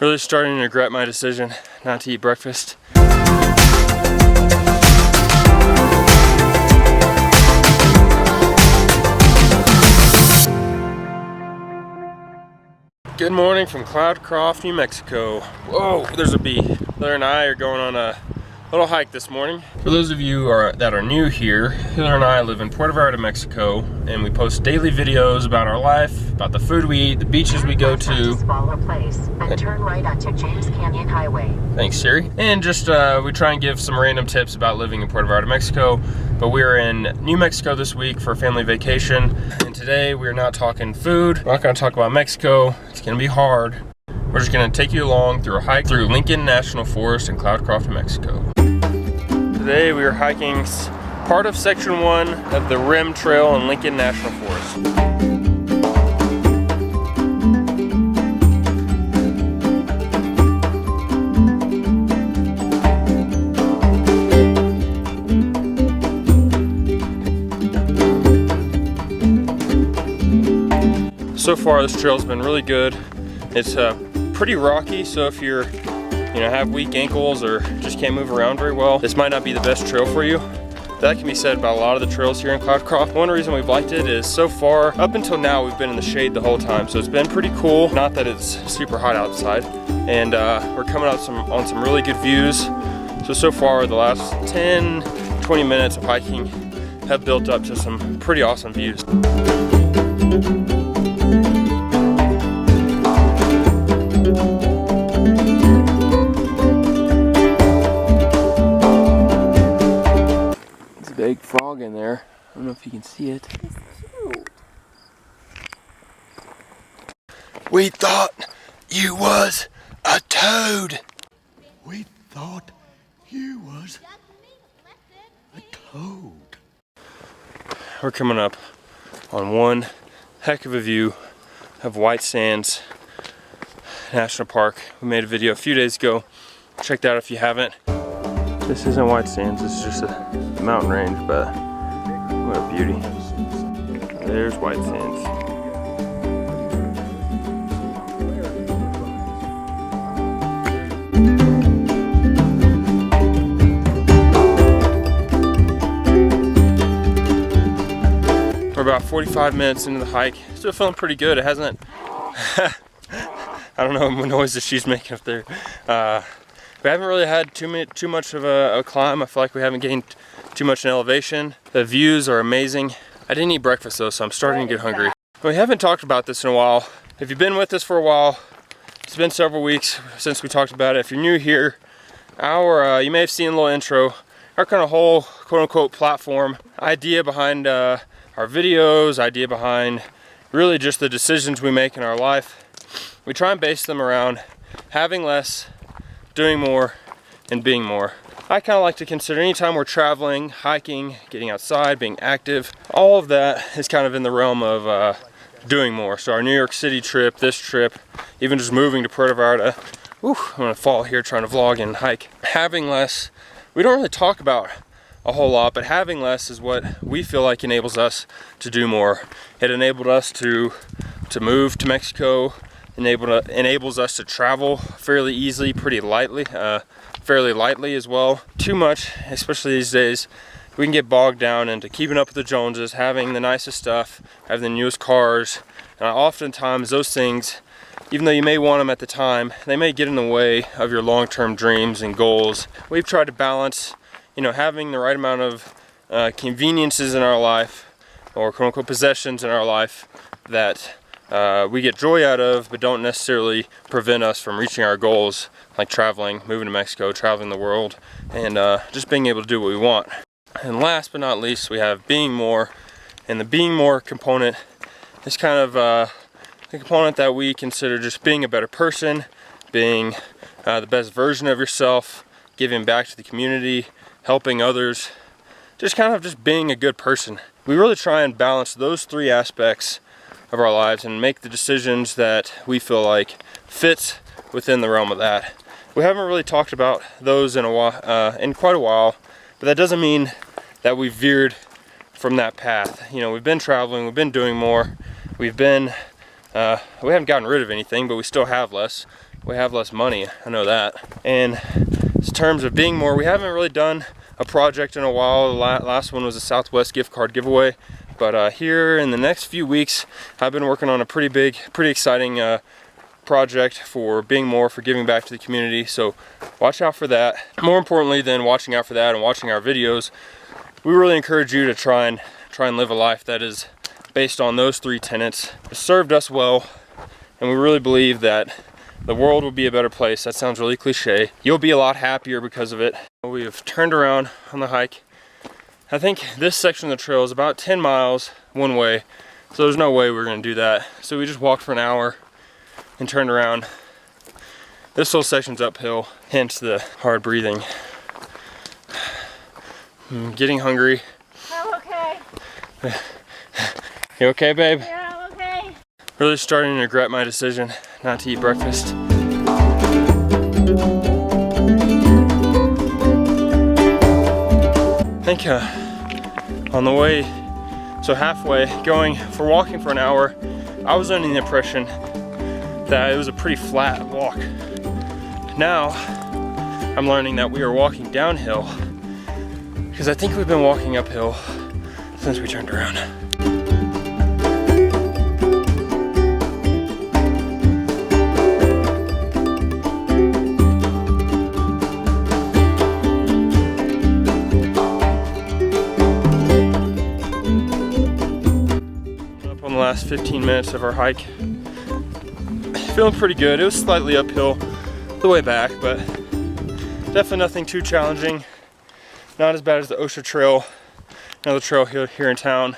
Really starting to regret my decision not to eat breakfast. Good morning from Cloudcroft, New Mexico. Whoa, there's a bee. Heather and I are going on a little hike this morning. For those of you that are new here, Heather and I live in Puerto Vallarta, Mexico, and we post daily videos about our life, about the food we eat, the beaches we go to. Swallow Place and turn right onto James Canyon Highway. Thanks, Siri. And just we try and give some random tips about living in Puerto Vallarta, Mexico. But we're in New Mexico this week for a family vacation, and today we're not talking food. We're not going to talk about Mexico. It's going to be hard. We're just going to take you along through a hike through Lincoln National Forest in Cloudcroft, New Mexico. Today we are hiking part of section 1 of the Rim Trail in Lincoln National Forest. So far this trail's been really good. It's pretty rocky, so if you're have weak ankles or just can't move around very well, this might not be the best trail for you. That can be said about a lot of the trails here in Cloudcroft. One reason we've liked it is so far, up until now, we've been in the shade the whole time, so it's been pretty cool. Not that it's super hot outside, and we're coming out on some really good views. So far, the last 10-20 minutes of hiking have built up to some pretty awesome views. Big frog in there. I don't know if you can see it. It's cute. We thought you was a toad. We thought you was a toad. We're coming up on one heck of a view of White Sands National Park. We made a video a few days ago. Check that out if you haven't. This isn't White Sands, this is just a mountain range, but what a beauty. There's White Sands. We're about 45 minutes into the hike. Still feeling pretty good. It hasn't, I don't know what noises she's making up there. We haven't really had too much of a climb. I feel like we haven't gained too much in elevation. The views are amazing. I didn't eat breakfast though, so I'm starting to get hungry. We haven't talked about this in a while. If you've been with us for a while, it's been several weeks since we talked about it. If you're new here, you may have seen a little intro, our kind of whole quote-unquote platform, idea behind our videos, idea behind really just the decisions we make in our life. We try and base them around having less, doing more, and being more. I kind of like to consider anytime we're traveling, hiking, getting outside, being active, all of that is kind of in the realm of doing more. So our New York City trip, this trip, even just moving to Puerto Vallarta, I'm gonna fall here trying to vlog and hike. Having less, we don't really talk about a whole lot, but having less is what we feel like enables us to do more. It enabled us to move to Mexico, enables us to travel fairly easily, fairly lightly as well. Too much, especially these days, we can get bogged down into keeping up with the Joneses, having the nicest stuff, having the newest cars, and oftentimes those things, even though you may want them at the time, they may get in the way of your long-term dreams and goals. We've tried to balance, having the right amount of conveniences in our life, or quote-unquote possessions in our life that we get joy out of, but don't necessarily prevent us from reaching our goals, like traveling, moving to Mexico, traveling the world, and just being able to do what we want. And last but not least, we have being more, and the being more component is kind of the component that we consider just being a better person, being the best version of yourself, giving back to the community, helping others, just kind of just being a good person. We really try and balance those three aspects of our lives and make the decisions that we feel like fits within the realm of that. We haven't really talked about those in quite a while, but that doesn't mean that we veered from that path. We've been traveling, we've been doing more, we haven't gotten rid of anything, but we still have less. we have less money. I know that. And in terms of being more, we haven't really done a project in a while. The last one was a Southwest gift card giveaway. But here in the next few weeks, I've been working on a pretty big, pretty exciting project for being more, for giving back to the community. So watch out for that. More importantly than watching out for that and watching our videos, we really encourage you to try and live a life that is based on those 3 tenets. It served us well, and we really believe that the world will be a better place. That sounds really cliche. You'll be a lot happier because of it. We have turned around on the hike. I think this section of the trail is about 10 miles one way, so there's no way we're gonna do that. So we just walked for an hour and turned around. This whole section's uphill, hence the hard breathing. I'm getting hungry. I'm okay. You okay, babe? Yeah, I'm okay. Really starting to regret my decision not to eat breakfast. I think on the way, so halfway, for walking for an hour, I was under the impression that it was a pretty flat walk. Now, I'm learning that we are walking downhill because I think we've been walking uphill since we turned around. Up on the last 15 minutes of our hike. Feeling pretty good. It was slightly uphill the way back, but definitely nothing too challenging. Not as bad as the OSHA trail, another trail here in town.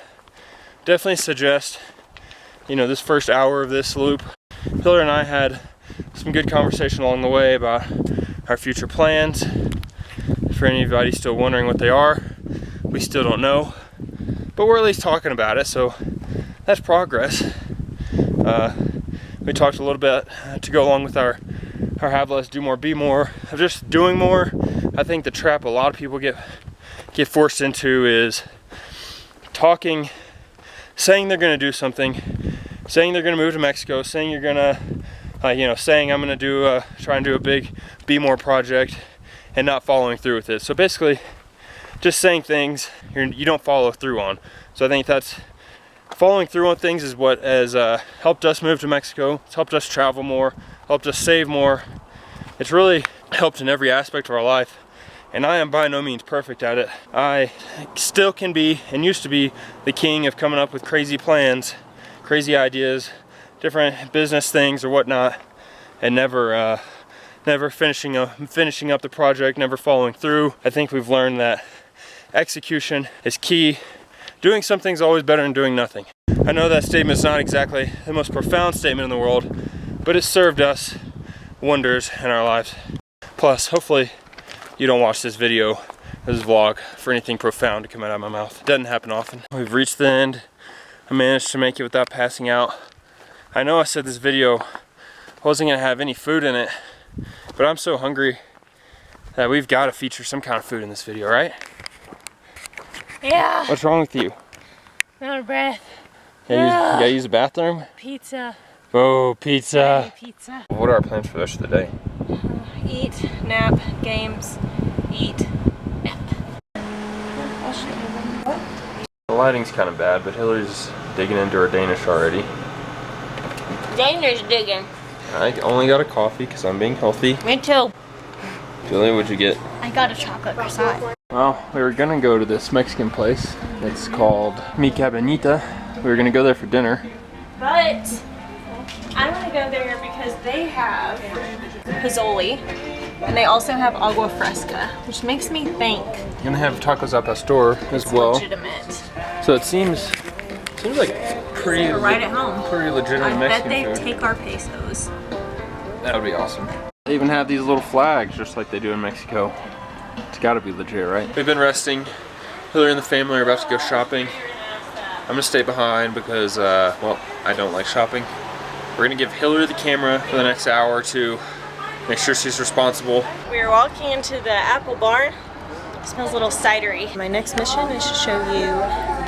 Definitely suggest, this first hour of this loop. Hillary and I had some good conversation along the way about our future plans. For anybody still wondering what they are, we still don't know, but we're at least talking about it, so that's progress. We talked a little bit to go along with our have less, do more, be more, of just doing more. I think the trap a lot of people get forced into is talking, saying they're gonna do something, saying they're gonna move to Mexico, saying you're gonna, saying I'm gonna try and do a big be more project and not following through with it. So basically, just saying things you don't follow through on. So I think that's following through on things is what has helped us move to Mexico. It's helped us travel more, helped us save more. It's really helped in every aspect of our life. And I am by no means perfect at it. I still can be, and used to be, the king of coming up with crazy plans, crazy ideas, different business things or whatnot, and never finishing up the project, never following through. I think we've learned that execution is key. Doing something's always better than doing nothing. I know that statement is not exactly the most profound statement in the world, but it's served us wonders in our lives. Plus, hopefully, you don't watch this video, this vlog, for anything profound to come out of my mouth. It doesn't happen often. We've reached the end. I managed to make it without passing out. I know I said this video wasn't gonna have any food in it, but I'm so hungry that we've got to feature some kind of food in this video, right? Yeah. What's wrong with you? Out of breath. You gotta use the bathroom? Pizza. Oh, pizza. Pizza. What are our plans for the rest of the day? Eat, nap, games, eat, nap. The lighting's kind of bad, but Hillary's digging into her Danish already. Danish digging. I only got a coffee because I'm being healthy. Me too. Julia, what'd you get? I got a chocolate croissant. Well, we were gonna go to this Mexican place. It's called Mi Cabanita. We were gonna go there for dinner. But I want to go there because they have Pizzoli and they also have agua fresca, which makes me think You're gonna have tacos al pastor as well. legitimate. So it seems like pretty Right at home. pretty legitimate I Mexican bet they food. take our pesos. That would be awesome. They even have these little flags just like they do in Mexico. It's gotta be legit, right? We've been resting. Hillary and the family are about to go shopping. I'm gonna stay behind because, well, I don't like shopping. We're gonna give Hillary the camera for the next hour or two. Make sure she's responsible. We are walking into the apple barn. It smells a little cidery. My next mission is to show you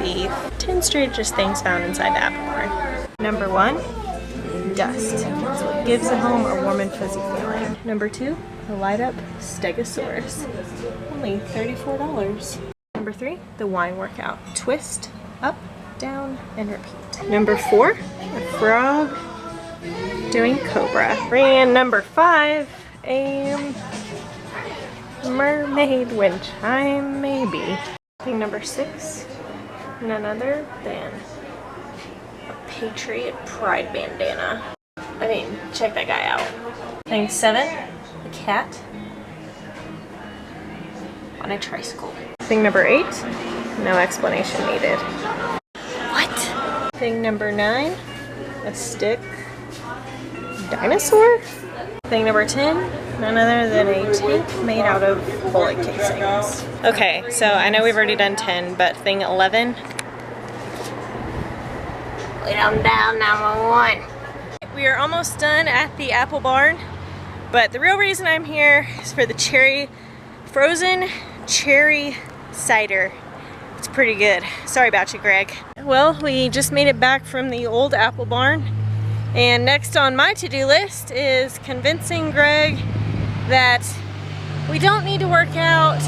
the 10 strangest things found inside the apple barn. Number 1, dust. That's what gives the home a warm and fuzzy feeling. Number 2, the light up Stegosaurus. Only $34. Number 3, the wine workout. Twist, up, down, and repeat. Number 4, a frog doing cobra. And number 5, a mermaid, which I may be. Thing number 6, none other than a Patriot Pride bandana. I mean, check that guy out. Thing 7, a cat on a tricycle. Thing number 8, no explanation needed. What? Thing number 9, a stick dinosaur. Thing number 10, none other than a tank made out of bullet casings. Okay, so I know we've already done 10, but thing 11. Wait, I'm down number 1. We are almost done at the apple barn, but the real reason I'm here is for the frozen cherry cider. It's pretty good. Sorry about you, Greg. Well, we just made it back from the old apple barn, and next on my to-do list is convincing Greg that we don't need to work out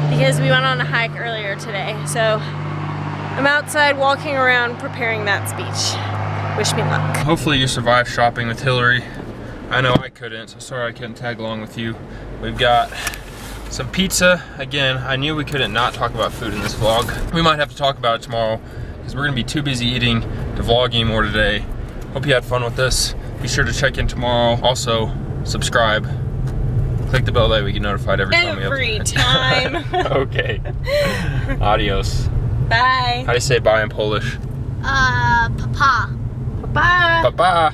because we went on a hike earlier today. So I'm outside walking around preparing that speech. Wish me luck. Hopefully you survived shopping with Hillary. I know I couldn't, so sorry I couldn't tag along with you. We've got some pizza. Again, I knew we couldn't not talk about food in this vlog. We might have to talk about it tomorrow because we're gonna be too busy eating to vlog anymore today. Hope you had fun with this. Be sure to check in tomorrow. Also, subscribe. Click the bell that we get notified every time we upload. Every time. Okay. Adios. Bye. How do you say bye in Polish? Papa. Bye. Bye-bye.